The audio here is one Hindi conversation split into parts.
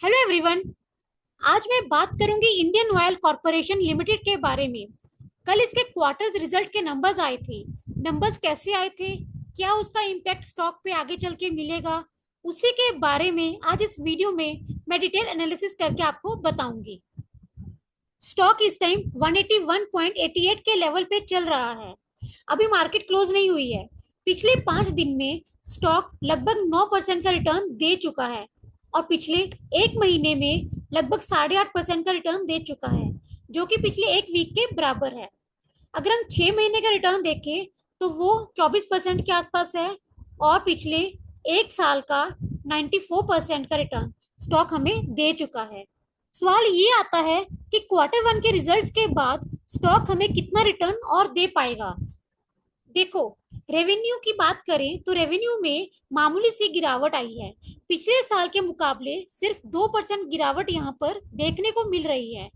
Hello everyone. आज मैं बात करूंगी इंडियन ऑयल कॉरपोरेशन लिमिटेड के बारे में। कल इसके क्वार्टर्स रिजल्ट के नंबर्स आए थे। नंबर्स कैसे आए थे, क्या उसका इम्पैक्ट स्टॉक पे आगे चल के मिलेगा, उसी के बारे में आज इस वीडियो में मैं डिटेल एनालिसिस करके आपको बताऊंगी। स्टॉक इस टाइम 181.88 के लेवल पे चल रहा है। अभी मार्केट क्लोज नहीं हुई है। पिछले 5 दिन में स्टॉक लगभग 9% का रिटर्न दे चुका है और पिछले एक महीने में लगभग 8.5% का रिटर्न दे चुका है, जो कि पिछले एक वीक के बराबर है। अगर हम 6 महीने का रिटर्न देखें तो वो 24% के आसपास है और पिछले एक साल का 94% का रिटर्न स्टॉक हमें दे चुका है। सवाल ये आता है कि Q1 के रिजल्ट्स के बाद स्टॉक हमें कितना रिटर्न और दे पाएगा। देखो, रेवेन्यू की बात करें तो रेवेन्यू में मामूली सी गिरावट आई है। पिछले साल के मुकाबले सिर्फ 2% गिरावट यहाँ पर देखने को मिल रही है।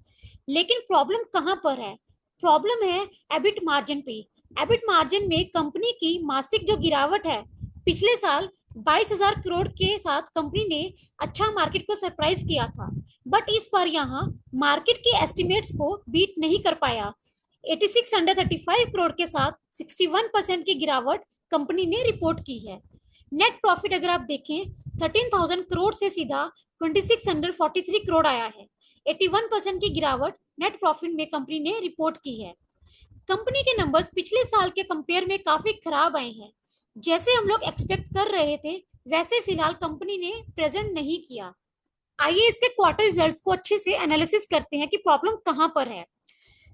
लेकिन प्रॉब्लम कहाँ पर है? प्रॉब्लम है एबिट मार्जिन पे। एबिट मार्जिन में कंपनी की मासिक जो गिरावट है, पिछले साल 22,000 करोड़ के साथ कंपनी ने अच्छा मार्केट को सरप्राइज किया था, बट इस बार यहाँ मार्केट के एस्टिमेट्स को बीट नहीं कर पाया। 8635 करोड़ के साथ 61% की गिरावट कंपनी ने रिपोर्ट की है। नेट प्रॉफिट अगर आप देखें 13,000 करोड़ से सीधा 2643 करोड़ आया है। 81% की गिरावट नेट प्रॉफिट में कंपनी ने रिपोर्ट की है। कंपनी के नंबर्स पिछले साल के कंपेयर में काफी खराब आए हैं। जैसे हम लोग एक्सपेक्ट कर रहे थे वैसे फिलहाल कंपनी ने प्रेजेंट नहीं किया। आइए इसके क्वार्टर रिजल्ट्स को अच्छे से एनालिसिस करते हैं कि प्रॉब्लम कहां पर है।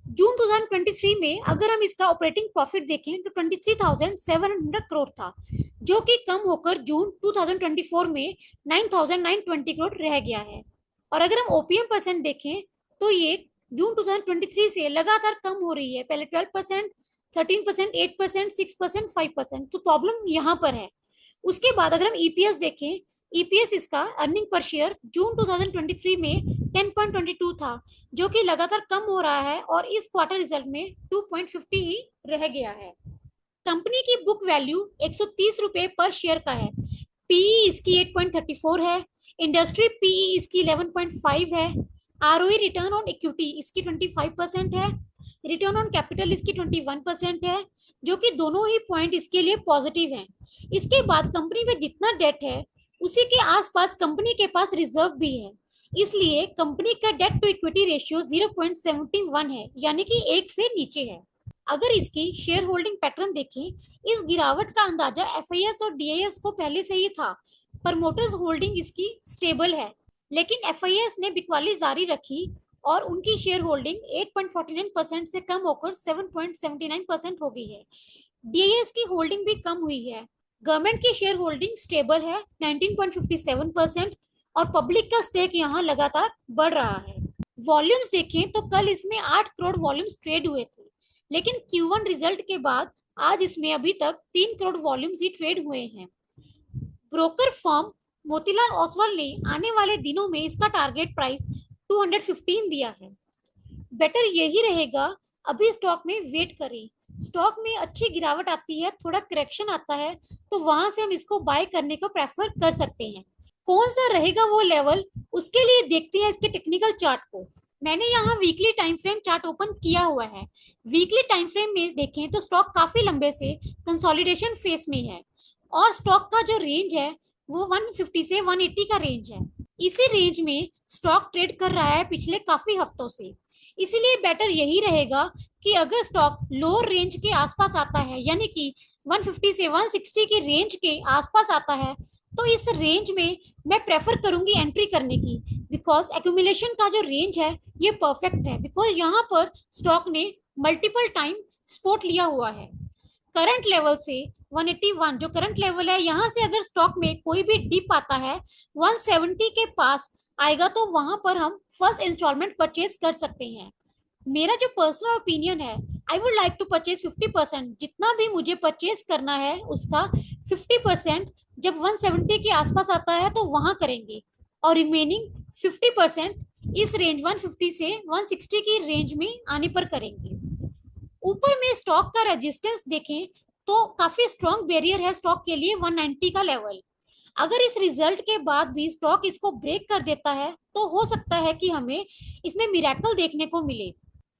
जून 2023 में अगर हम इसका ऑपरेटिंग प्रॉफिट देखें तो 23,700 करोड़ था, जो कि कम होकर जून 2024 में 9,920 करोड़ रह गया है। और अगर हम ओपीएम परसेंट देखें तो ये जून 2023 से लगातार कम हो रही है। पहले 12%, 13%, 8%, 6%, 5%। तो प्रॉब्लम यहाँ पर है। उसके बाद अगर हम ईपीएस देखें, ईपीएस इसका अर्निंग पर शेयर जून 2023 में 10.22 था, जो कि लगातार कम हो रहा है और इस क्वार्टर रिजल्ट में 2.50 ही रह गया है। कंपनी की बुक वैल्यू 130 रुपए पर शेयर का है। पीई इसकी 8.34 है। इंडस्ट्री पीई इसकी 11.5 है। आरओई रिटर्न ऑन इक्विटी इसकी 25% है। रिटर्न ऑन कैपिटल इसकी 21% है, जो कि दोनों ही पॉइंट इसके लिए पॉजिटिव हैं। इसके बाद कंपनी में जितना डेट है उसी के आसपास कंपनी के पास रिजर्व भी है। इसलिए कंपनी का डेट टू इक्विटी रेशियो 0.71 है, यानी कि एक से नीचे है। अगर इसकी शेयर होल्डिंग पैटर्न देखें, इस गिरावट का अंदाजा एफआईएस और डीआईएस को पहले से ही था। प्रमोटर्स होल्डिंग इसकी स्टेबल है, लेकिन एफआईएस ने बिकवाली जारी रखी और उनकी शेयर होल्डिंग 8.49% से कम होकर 7.79% हो गई है। डीआईएस की होल्डिंग भी कम हुई है। गवर्नमेंट की शेयर होल्डिंग स्टेबल है 19.57% और पब्लिक का स्टेक यहाँ लगातार बढ़ रहा है। वॉल्यूम्स देखें तो कल इसमें 8 करोड़ वॉल्यूम्स ट्रेड हुए थे, लेकिन Q1 रिजल्ट के बाद आज इसमें अभी तक 3 करोड़ वॉल्यूम्स ही ट्रेड हुए हैं। ब्रोकर फर्म मोतीलाल ओसवाल ने आने वाले दिनों में इसका टारगेट प्राइस 215 दिया है। बेटर यही रहेगा अभी स्टॉक में वेट करें। स्टॉक में अच्छी गिरावट आती है, थोड़ा करेक्शन आता है तो वहां से हम इसको बाय करने को प्रेफर कर सकते हैं। कौन सा रहेगा वो लेवल, उसके लिए देखते हैं इसके टेक्निकल चार्ट को। मैंने यहाँ weekly time frame chart open किया हुआ है। वीकली टाइम फ्रेम में देखें तो स्टॉक काफी लंबे से कंसोलिडेशन फेस में है और स्टॉक का जो रेंज है वो 150 से 180 का रेंज है। इसी रेंज में स्टॉक ट्रेड कर रहा है पिछले काफी हफ्तों से। इसीलिए बेटर यही रहेगा कि अगर स्टॉक लोअर रेंज के आसपास आता है, यानी कि 150 से 160 के रेंज के आसपास आता है, तो इस रेंज में मैं प्रेफर करूंगी एंट्री करने की। बिकॉज एक्यूमुलेशन का जो रेंज है ये परफेक्ट है, बिकॉज यहाँ पर स्टॉक ने मल्टीपल टाइम सपोर्ट लिया हुआ है। करंट लेवल से 181 जो करंट लेवल है, यहाँ से अगर स्टॉक में कोई भी डिप आता है 170 के पास आएगा तो वहां पर हम फर्स्ट इंस्टॉलमेंट परचेज कर सकते हैं। मेरा जो पर्सनल ओपिनियन है, I would like to purchase 50%। जितना भी मुझे परचेज करना है उसका 50% जब 170 के आसपास आता है तो वहां करेंगे और रिमेनिंग 50% इस रेंज 150 से 160 की रेंज में आने पर करेंगे। ऊपर में स्टॉक का रेजिस्टेंस देखें तो काफी स्ट्रॉन्ग बैरियर है स्टॉक के लिए 190 का लेवल। अगर इस रिजल्ट के बाद भी स्टॉक इसको ब्रेक कर देता है तो हो सकता है कि हमें इसमें मिरेकल देखने को मिले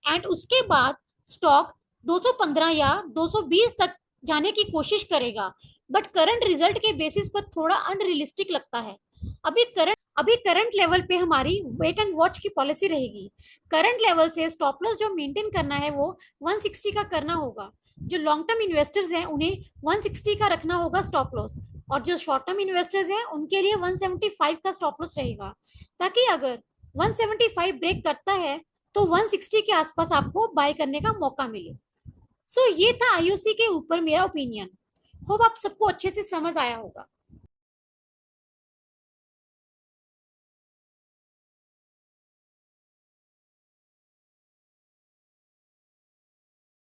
एंड उसके बाद स्टॉक 215 या 220 तक जाने की कोशिश करेगा। बट करंट रिजल्ट के बेसिस पर थोड़ा अनरियलिस्टिक लगता है। अभी करंट लेवल पे हमारी वेट एंड वॉच की पॉलिसी रहेगी। करंट लेवल से स्टॉप लॉस जो मेंटेन करना है वो 160 का करना होगा। जो लॉन्ग टर्म इन्वेस्टर्स हैं उन्हें 160 का रखना होगा स्टॉप लॉस, और जो शॉर्ट टर्म इन्वेस्टर्स हैं उनके लिए 175 का स्टॉप लॉस रहेगा, ताकि अगर 175 ब्रेक करता है तो 160 के आसपास आपको बाय करने का मौका मिले। सो ये था आईओसी के ऊपर मेरा ओपिनियन। होप आप सबको अच्छे से समझ आया होगा।